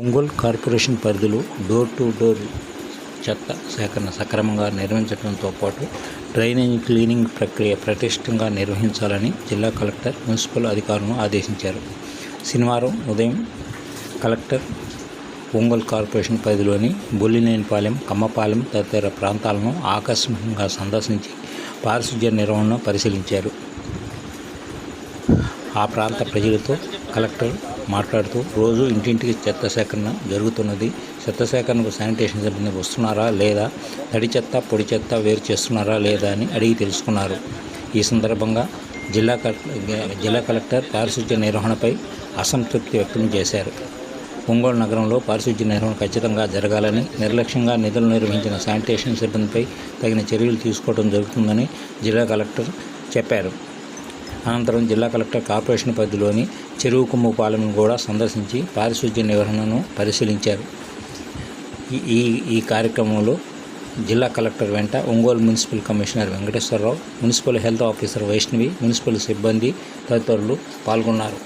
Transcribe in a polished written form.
Ongole corporation పరిధిలో door to door చెత్త సేకరణ సక్రమంగా నిర్వహించడంతో పాటు డ్రైనేజ్ క్లీనింగ్ ప్రక్రియ పటిష్టంగా నిర్వహించాలని జిల్లా కలెక్టర్ మున్సిపల్ అధికారులను ఆదేశించారు. శనివారం ఉదయం కలెక్టర్ ఒంగోలు కార్పొరేషన్ పరిధిలోని బొల్లినేనిపాలెం, కమ్మపాలెం తదితర ప్రాంతాలను ఆకస్మికంగా సందర్శించి పారిశుధ్య నిర్వహణను పరిశీలించారు. ఆ ప్రాంత ప్రజలతో కలెక్టర్ మాట్లాడుతూ రోజు ఇంటింటికి చెత్త సేకరణ జరుగుతున్నది, చెత్త సేకరణకు శానిటేషన్ సిబ్బంది వస్తున్నారా లేదా, తడి చెత్త పొడి చెత్త వేరు చేస్తున్నారా లేదా అని అడిగి తెలుసుకున్నారు. ఈ సందర్భంగా జిల్లా కలెక్టర్ పారిశుధ్య నిర్వహణపై అసంతృప్తి వ్యక్తం చేశారు. ఒంగోలు నగరంలో పారిశుధ్య నిర్వహణ ఖచ్చితంగా జరగాలని, నిర్లక్ష్యంగా నిధులు నిర్వహించిన శానిటేషన్ సిబ్బందిపై తగిన చర్యలు తీసుకోవడం జరుగుతుందని జిల్లా కలెక్టర్ చెప్పారు. అనంతరం జిల్లా కలెక్టర్ కార్పొరేషన్ పరిధిలోని చెరువు కొమ్ముపాలెంను కూడా సందర్శించి పారిశుధ్య నిర్వహణను పరిశీలించారు. ఈ కార్యక్రమంలో జిల్లా కలెక్టర్ వెంట Ongole municipal commissioner Venkateswararao, municipal health officer Vaishnavi, municipal సిబ్బంది తదితరులు పాల్గొన్నారు.